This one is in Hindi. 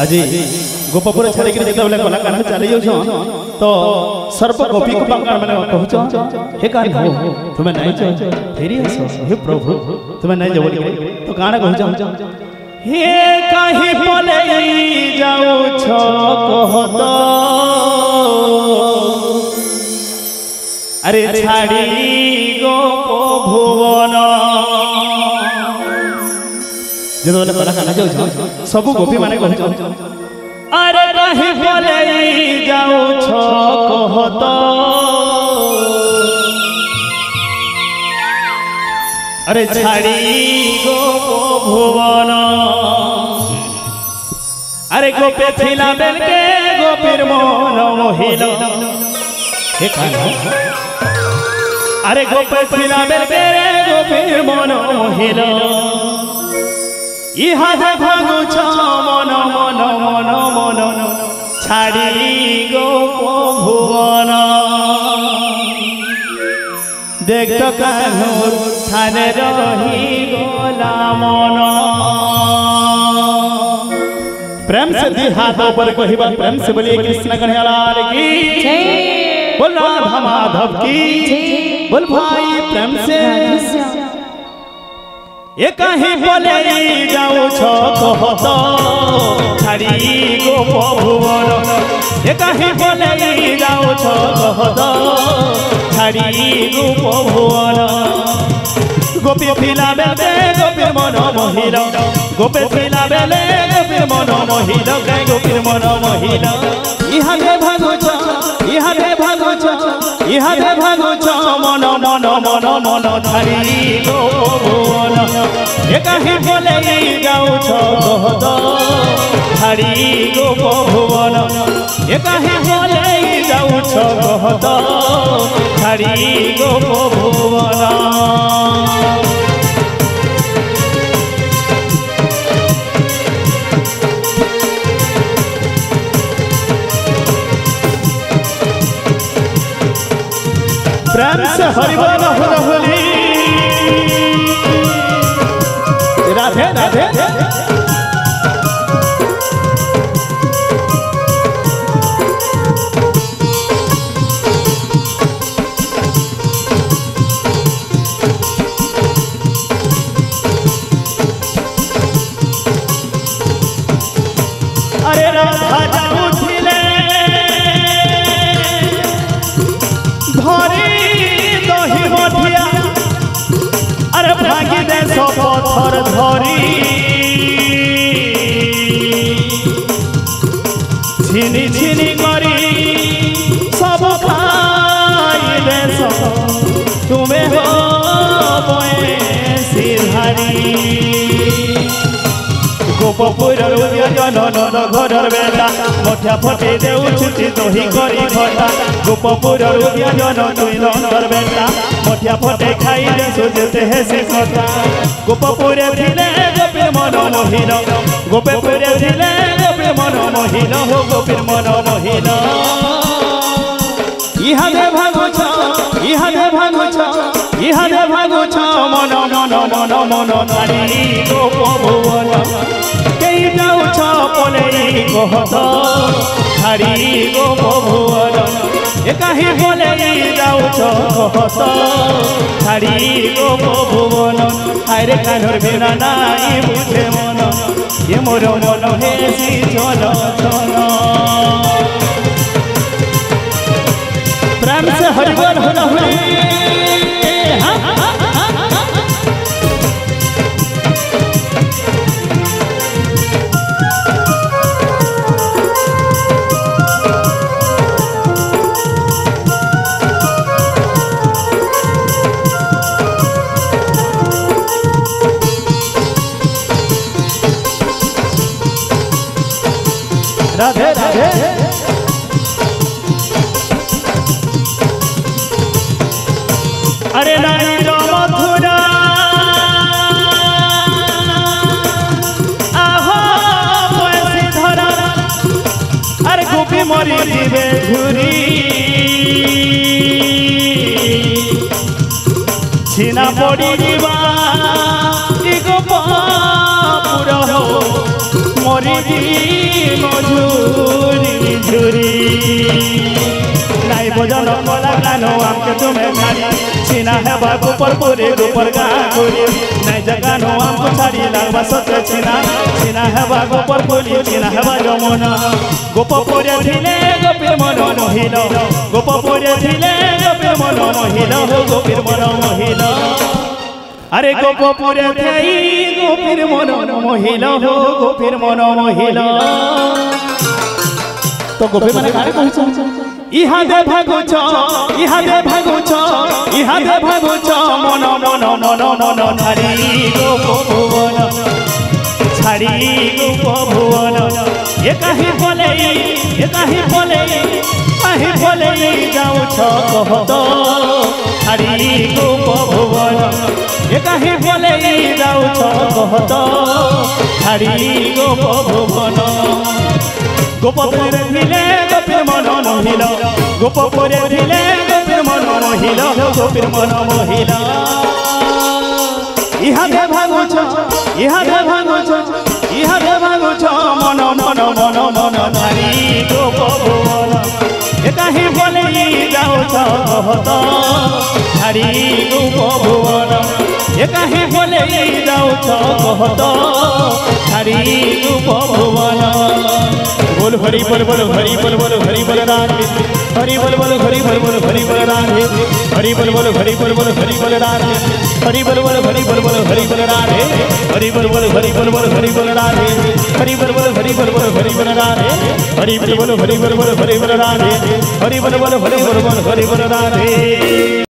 आज गोपपुर छाड़ी जिते बेले कलाकार चली जाऊन तो सर्प गोपी को मैंने कहूँ हे कान हो तुम्हें नहीं फेरी हे प्रभु तुम्हें नहीं जब तो गाना कहूँ हे कहीं पले जाऊ कहत अरे छाड़ी गोप भुवन जो कलाकार जाऊ सब गोपी माने कहूँ अरे कहीं पले जाऊ कहत अरे छाड़ी गोप भुवन अरे गोपे थिला बेल के गोपीर मन मोहिल हे कान अरे गोपे थिला बेल के गोपीर मन मोहिल इहादे भागुछ मन मन मन मन छाड़ी गोप भुवन देख तो कान्हूर थाने रही गोला मन प्रेम से दी हाथों पर कोई बात प्रेम से बोलिए कृष्ण कन्हैयालाल की बोल राधा माधव की बोल भाई प्रेम से ये कहीं बोले जाऊ कहत छाड़ी गोप भुवन ये कहीं बोले जाऊ कहत छाड़ी गोप भुवन गोपी फिला बेले गोपीर मन मोहिल गोपे फिला बेले गोपीर मन मोहिल गोपीर मन मोहिल इहादे भागुछ मन मन मन मन छाड़ी गोप भुवन ये कहीं बोले जाऊ कहत छाड़ी गोप भुवन ये कहीं बोले जाऊ कहत छाड़ी गोप भुवन प्रेम से हरिबोल होली राधे राधे अरे राधा जाऊ थिले धरी दही मठिया अरे भागी दे सब पत्थर धरी छिनी छिनी करी सब खाई दे सब तुम्हें हो सिधारी गोपपुर जनन घरर बेटा मठिया फटे देऊ छुटी दही करी खटा गोपपुर जन तुई नंदर बेटा मठिया फटे खाई दे सोचते है से कथा गोपपुर थिले गोपीर मन मोहिल गोपपुर थिले गोपीर मन मोहिल हो गोपीर मन मोहिल इहादे भागुछ मन मन मन मन छाड़ी गोप भुवन कई जाऊ पले कहत छाड़ी गोप भुवन ये कहीं बोले जाऊ कहत छाड़ी गोप भुवन हायरे कान्हर बिना नाई बुझे मन ये मोर मन हेसी चल चल प्रेम से हरिबोल होली राधे राधे अरे नारी मथुरा आहो पैसे धरा अरे गोपी मरी दिवे घुरी छीना पड़ी जीवा गोपापुर हो मरी मजूरी झुरी नाई भोजन कला गानो आमके तुम्हें छाड़ी चिना है बागो पर पूरे गोपर गाखुरी नाई जगानो आमको छाड़ी लागवा सचे चिना है बागो पर पूरी चिना है बागो मन गोप पूरे धिले गोपीर मन मोहिल गोप पूरे धिले गोपीर मन मोहिल गोपीर मन मोहिल अरे गोप पूरे थे गोपीर मन मोहिल गोपीर मन मोहिल तो गोपी माने काहे कहछ इहादे भागुछ मन मन मन मन छाड़ी गोप भुवन छाड़ी गोप भुवन ये काहे बोले जाउछ कहत छाड़ी गोप भुवन ये काहे बोले जाउछ कहत छाड़ी गोप भुवन गोप पूरे धिले गोपीर मन मोहिल गोप पूरे धिले गोपीर मन मोहिल गोपीर मन मोहिल इहादे भागुछ मन मन मन मन छाड़ी गोप भुवन ए काहे बोले जाउछ कहत छाड़ी गोप भुवन ए काहे बोले जाउछ कहत छाड़ी गोप भुवन बोल हरि बोल बोल हरि बोल बोल हरि बोल राधे हरि बोल बोल हरि बोल बोल हरि बोल राधे हरि बोल बोल हरि बोल बोल हरि बोल राधे हरि बोल बोल हरि बोल बोल हरि बोल राधे हरि बोल बोल हरि बोल बोल हरि बोल राधे हरि बोल बोल हरि बोल बोल हरि बोल राधे हरि बोल बोल हरि बोल बोल हरि बोल राधे हरि बोल बोल हरि बोल बोल हरि बोल राधे।